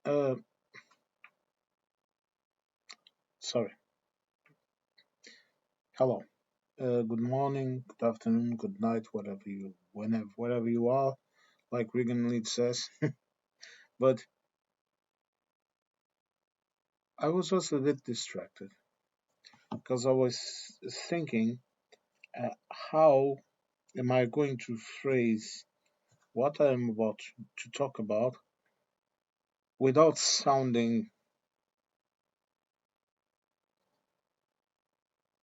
Uh, Sorry. Hello. Good morning, good afternoon, good night, wherever you are, like Regan Lead says. But I was also a bit distracted because I was thinking, how am I going to phrase what I am about to talk about without sounding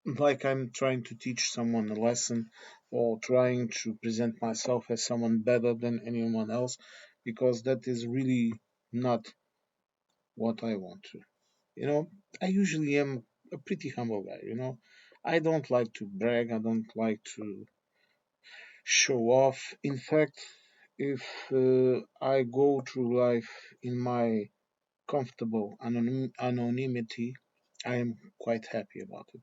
like I'm trying to teach someone a lesson or trying to present myself as someone better than anyone else, because that is really not what I want to. You know, I usually am a pretty humble guy. I don't like to brag, I don't like to show off. In fact, if I go through life in my comfortable anonymity, I am quite happy about it.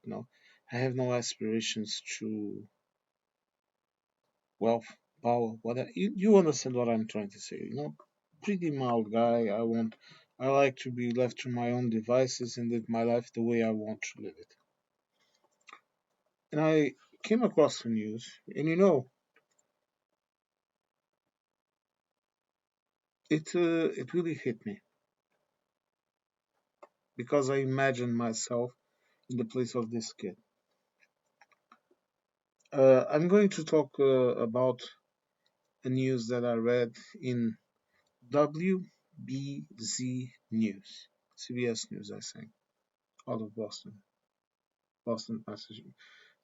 I have no aspirations to wealth, power, whatever. You understand what I'm trying to say. Pretty mild guy. I like to be left to my own devices and live my life the way I want to live it. And I came across the news, and it really hit me because I imagined myself in the place of this kid. I'm going to talk about a news that I read in WBZ News, CBS News, I think, out of Boston,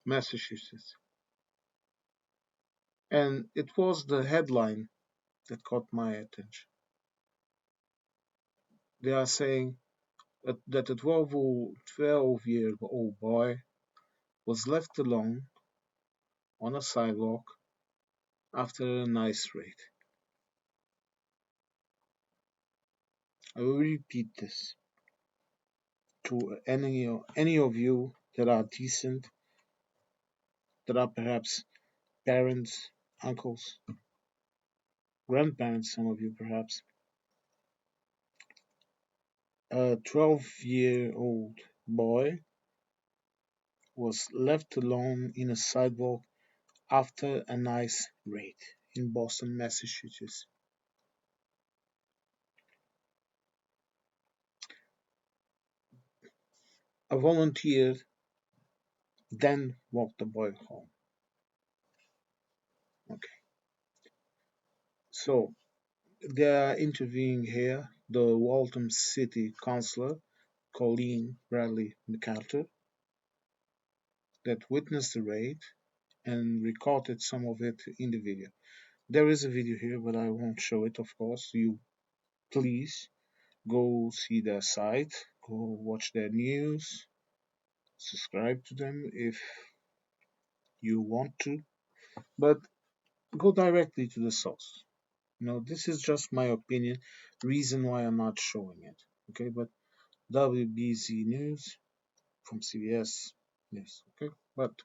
Massachusetts. And it was the headline that caught my attention. They are saying that a 12-year-old boy was left alone on a sidewalk after a nice raid. I will repeat this to any of you that are decent, that are perhaps parents, uncles, grandparents, some of you perhaps. A 12-year-old boy was left alone in a sidewalk after a nice raid in Boston, Massachusetts. A volunteer then walked the boy home. Okay, so they are interviewing here the Waltham City Councillor, Colleen Bradley McCarter, that witnessed the raid and recorded some of it in the video. There is a video here, but I won't show it, of course. You please go see their site, go watch their news, subscribe to them if you want to, but go directly to the source. This is just my opinion, reason why I'm not showing it. Okay, but WBZ News from CBS News. Okay, but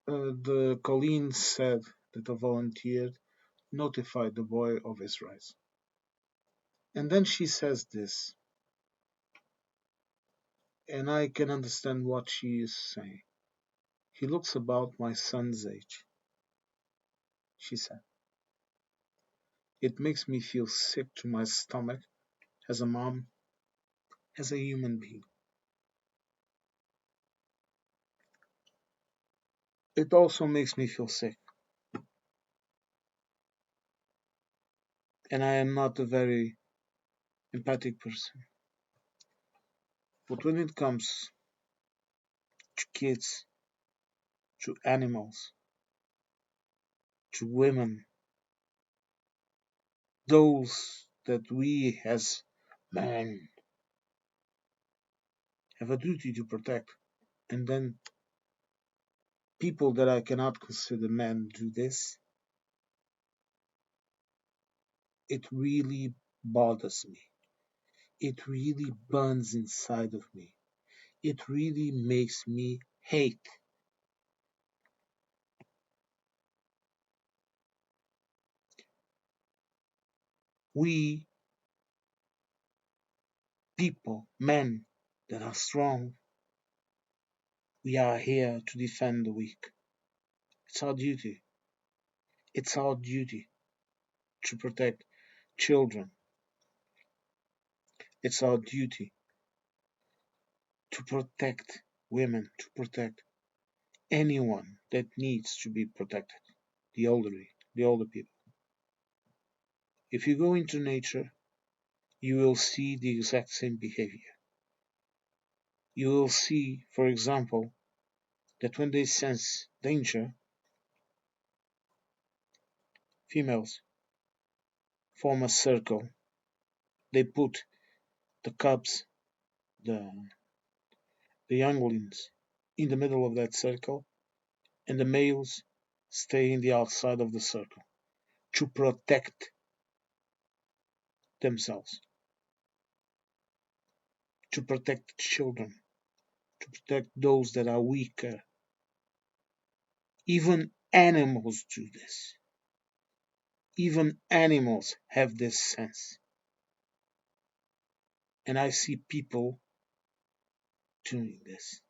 the Colleen said that a volunteer notified the boy of his rise. And then she says this, and I can understand what she is saying. He looks about my son's age, she said. It makes me feel sick to my stomach as a mom, as a human being. It also makes me feel sick, and I am not a very empathic person. But when it comes to kids, to animals, to women, those that we as men have a duty to protect, and then people that I cannot consider men do this, it really bothers me. It really burns inside of me. It really makes me hate. We people, men that are strong, we are here to defend the weak. It's our duty. It's our duty to protect children. It's our duty to protect women, to protect anyone that needs to be protected. The older people. If you go into nature, you will see the exact same behavior. You will see, for example, that when they sense danger, females form a circle. They put the cubs, the, the younglings, in the middle of that circle, and the males stay in the outside of the circle to protect themselves, to protect children, to protect those that are weaker. Even animals do this. Even animals have this sense. And I see people doing this.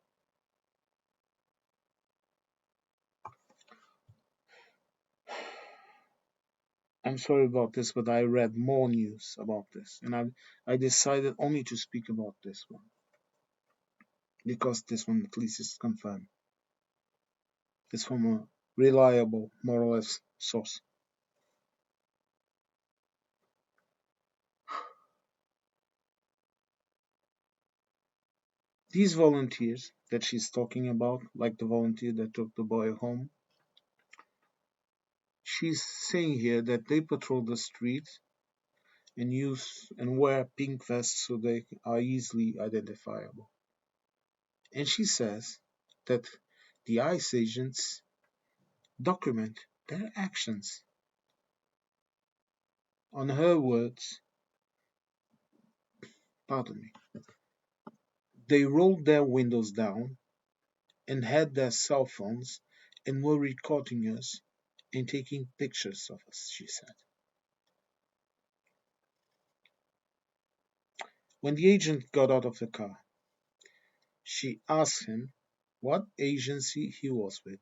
I'm sorry about this, but I read more news about this, and I decided only to speak about this one because this one at least is confirmed. It's from a reliable, more or less, source. These volunteers that she's talking about, like the volunteer that took the boy home, she's saying here that they patrol the streets and use and wear pink vests so they are easily identifiable. And she says that the ICE agents document their actions. On her words, pardon me, they rolled their windows down and had their cell phones and were recording us and taking pictures of us, she said. When the agent got out of the car, she asked him what agency he was with,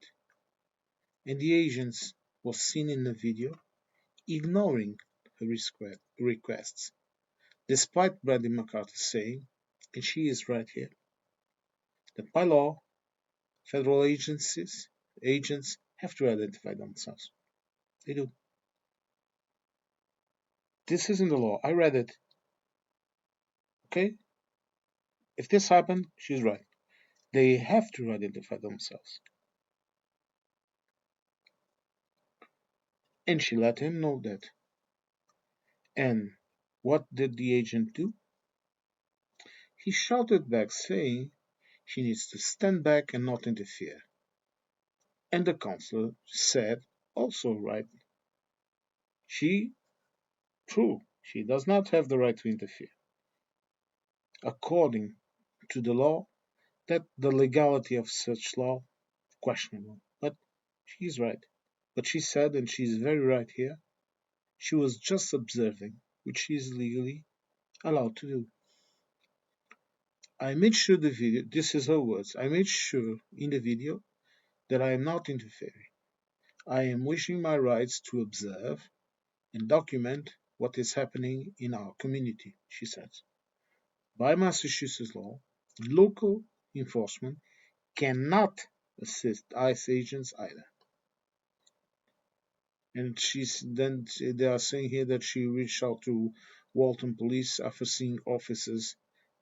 and the agent was seen in the video ignoring her requests, despite Bradley McCarthy saying, and she is right here, that by law, federal agents have to identify themselves. They do. This is in the law. I read it. Okay? If this happened, she's right. They have to identify themselves. And she let him know that. And what did the agent do? He shouted back, saying she needs to stand back and not interfere. And the counselor said, also right, she, true, she does not have the right to interfere. According to the law, that the legality of such law questionable. But she's right. But she said, and she's very right here, she was just observing, which she is legally allowed to do. I made sure the video, this is her words, I made sure in the video that I am not interfering. I am wishing my rights to observe and document what is happening in our community, she says. By Massachusetts law, local enforcement cannot assist ICE agents either. And they are saying here that she reached out to Walton police after seeing officers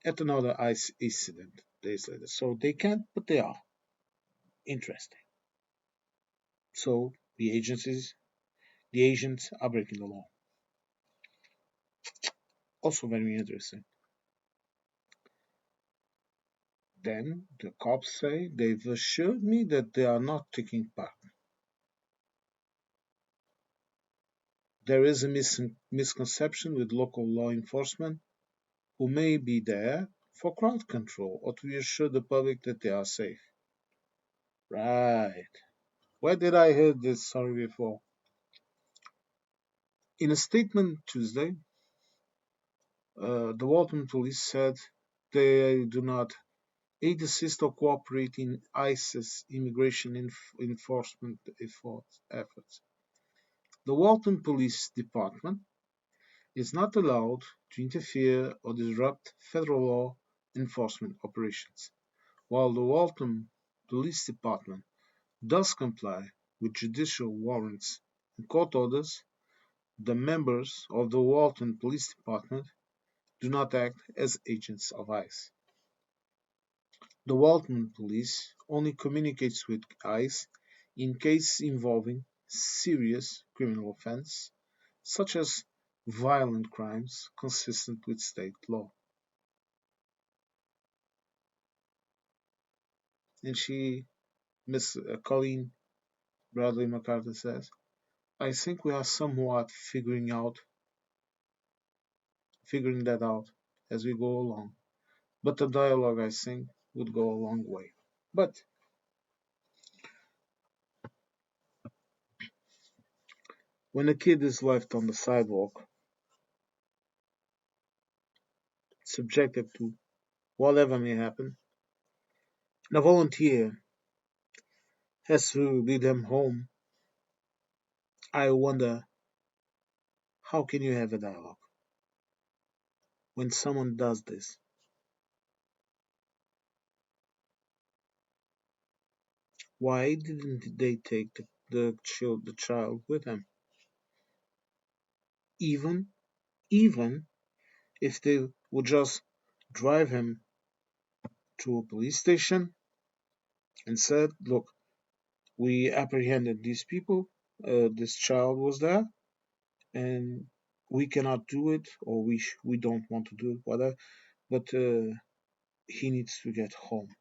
at another ICE incident days later. So they can't, but they are. Interesting. So the agents are breaking the law. Also very interesting. Then the cops say they've assured me that they are not taking part. There is a misconception with local law enforcement who may be there for crowd control or to reassure the public that they are safe. Right. Where did I hear this story before? In a statement Tuesday, The Walton police said they do not aid, assist, or cooperate in ISIS immigration enforcement efforts. The Walton Police Department is not allowed to interfere or disrupt federal law enforcement operations, while the Walton Police Department does comply with judicial warrants and court orders. The members of the Walton Police Department do not act as agents of ICE. The Walton Police only communicates with ICE in cases involving serious criminal offences, such as violent crimes consistent with state law. And Miss Colleen Bradley MacArthur says, I think we are somewhat figuring that out as we go along. But the dialogue, I think, would go a long way. But when a kid is left on the sidewalk, subjected to whatever may happen, and a volunteer has to lead them home, I wonder, how can you have a dialogue when someone does this? Why didn't they take the child with them? Even even if they would just drive him to a police station and said, "Look, we apprehended these people. This child was there, and we cannot do it, or we don't want to do it, whatever. But he needs to get home.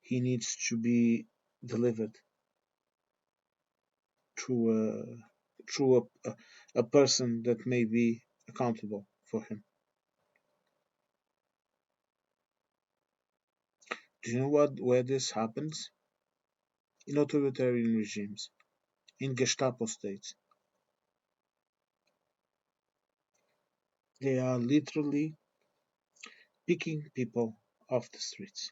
He needs to be delivered through a person that may be accountable for him." Do you know where this happens? In authoritarian regimes, in Gestapo states. They are literally picking people off the streets.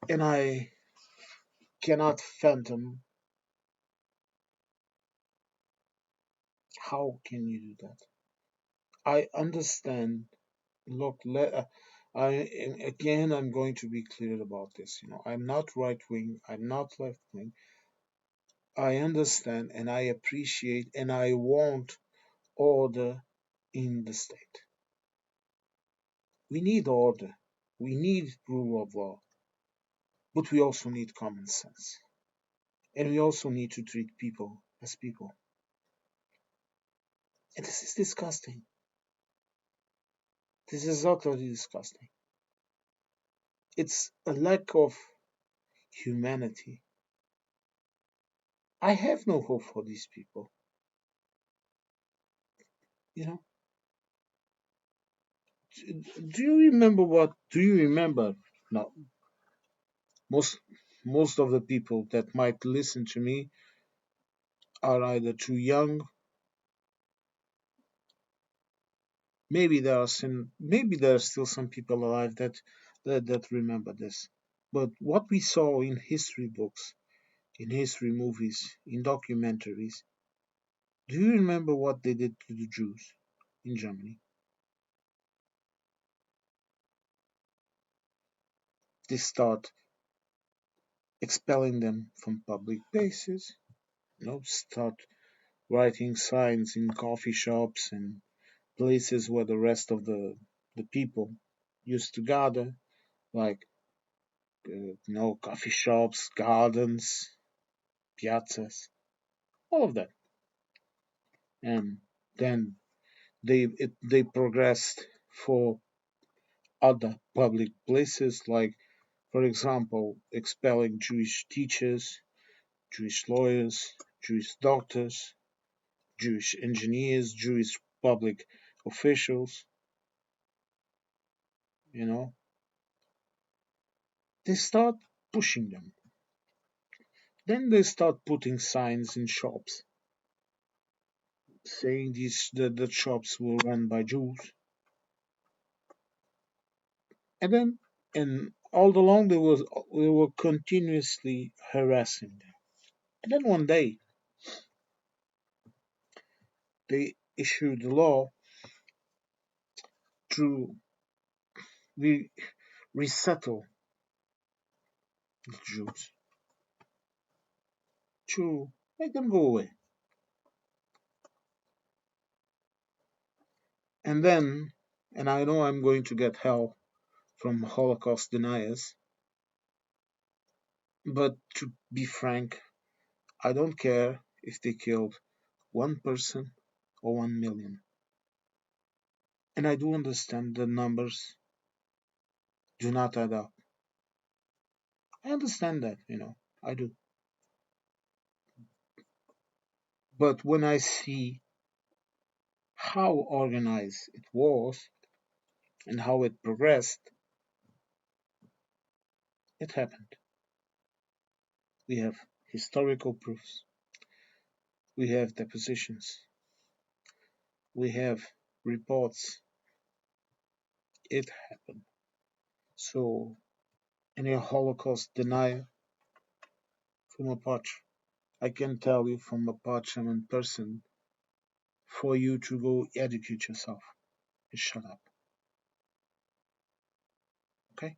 And I cannot fathom how can you do that. I understand. Look, I'm going to be clear about this. I'm not right wing. I'm not left wing. I understand and I appreciate and I want order in the state. We need order. We need rule of law. But we also need common sense. And we also need to treat people as people. And this is disgusting. This is utterly disgusting. It's a lack of humanity. I have no hope for these people. You know, do you remember? No, most most of the people that might listen to me are either too young, maybe there are still some people alive that remember this. But what we saw in history books, in history movies, in documentaries, do you remember what they did to the Jews in Germany? They start expelling them from public places, start writing signs in coffee shops and places where the rest of the people used to gather, like coffee shops, gardens, piazzas, all of that. And then they progressed for other public places, like, for example, expelling Jewish teachers, Jewish lawyers, Jewish doctors, Jewish engineers, Jewish public officials. You know, they start pushing them. Then they start putting signs in shops. saying the shops were run by Jews, and then and all along they were continuously harassing them. And then one day they issued a law to re- resettle the Jews, to make them go away. And then, and I know I'm going to get hell from Holocaust deniers, but to be frank, I don't care if they killed one person or 1 million. And I do understand the numbers do not add up. I understand that, I do. But when I see how organized it was and how it progressed, it happened. We have historical proofs, we have depositions, we have reports. It happened. So, any Holocaust denier from a parch, I can tell you from a parchment person for you to go educate yourself and shut up. Okay?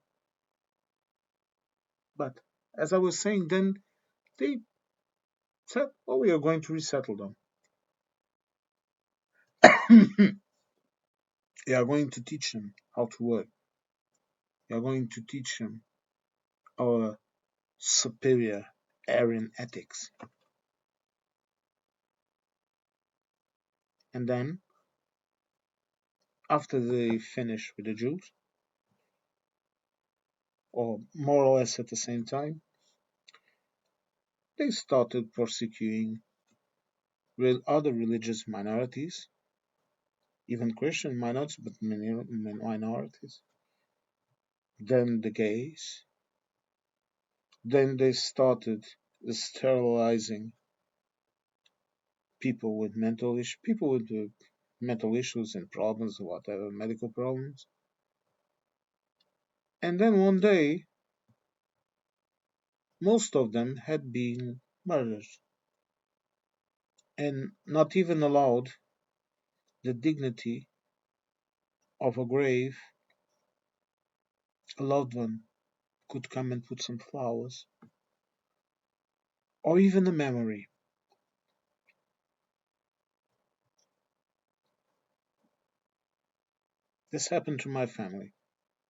But as I was saying, then they said, oh, we are going to resettle them. We are going to teach them how to work. We are going to teach them our superior Aryan ethics. And then, after they finish with the Jews, or more or less at the same time, they started persecuting other religious minorities, even Christian minorities, but many minorities. Then the gays. Then they started sterilizing people with mental issues and problems, whatever, medical problems. And then one day, most of them had been murdered and not even allowed the dignity of a grave. A loved one could come and put some flowers, or even a memory. This happened to my family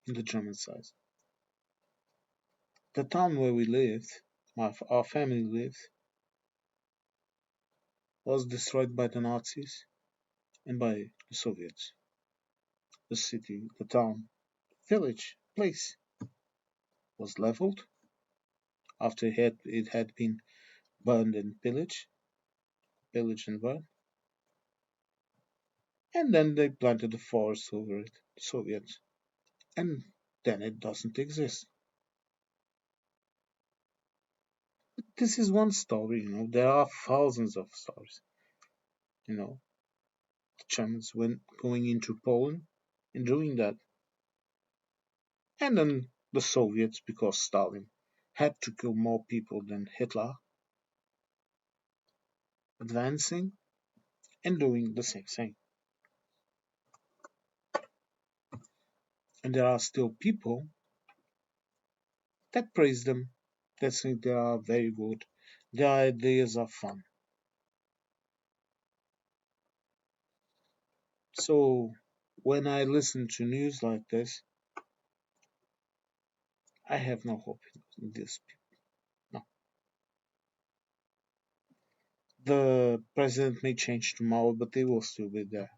in the German side. The town where we lived, our family lived, was destroyed by the Nazis and by the Soviets. The city, the town, village, place was leveled after it had been burned and pillaged and burned. And then they planted a forest over it, the Soviets. And then it doesn't exist. This is one story. There are thousands of stories. You know, the Germans went going into Poland and doing that. And then the Soviets, because Stalin had to kill more people than Hitler, advancing and doing the same thing. And there are still people that praise them, that think they are very good. Their ideas are fun. So when I listen to news like this, I have no hope in this. No. The president may change tomorrow, but they will still be there.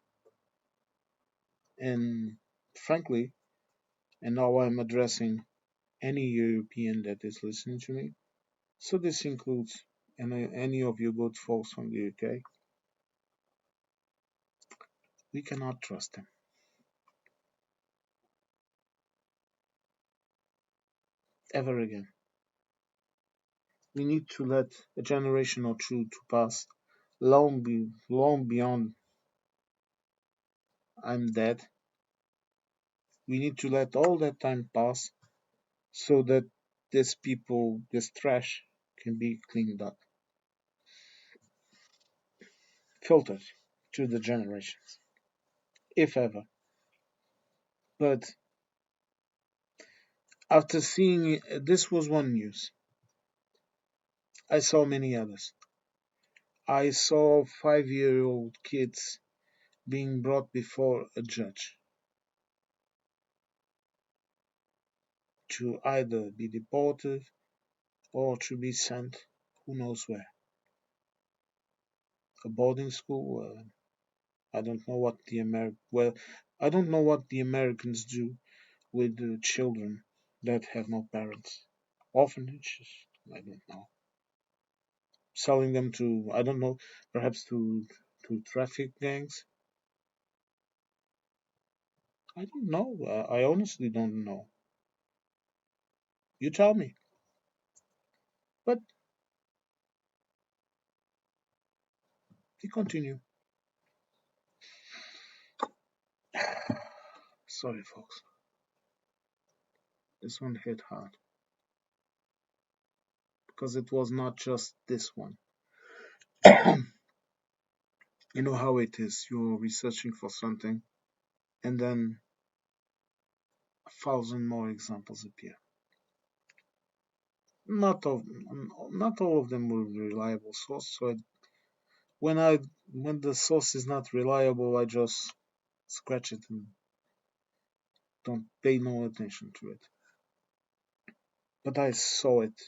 And frankly, and now I'm addressing any European that is listening to me. So this includes any of you good folks from the UK. We cannot trust them ever again. We need to let a generation or two to pass long beyond I'm dead. We need to let all that time pass so that this trash can be cleaned up, filtered through the generations, if ever. But after seeing this was one news, I saw many others. I saw 5-year-old kids being brought before a judge to either be deported or to be sent who knows where. A boarding school. I don't know what the I don't know what the Americans do with the children that have no parents. Orphanages. I don't know. Selling them to I don't know, perhaps to traffic gangs. I don't know. I honestly don't know. You tell me. But we continue. Sorry, folks. This one hit hard because it was not just this one. You know how it is. You're researching for something, and then 1,000 more examples appear. Not of, not all of them were reliable source. So when the source is not reliable, I just scratch it and don't pay no attention to it. But I saw it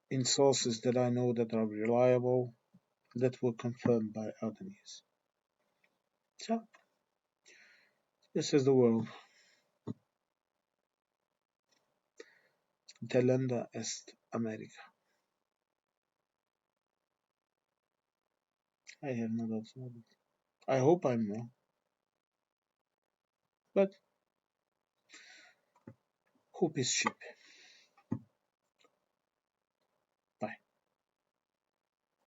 in sources that I know that are reliable, that were confirmed by other news. So this is the world. Delenda est America. I have no doubt about it. I hope I'm wrong, but hope is cheap.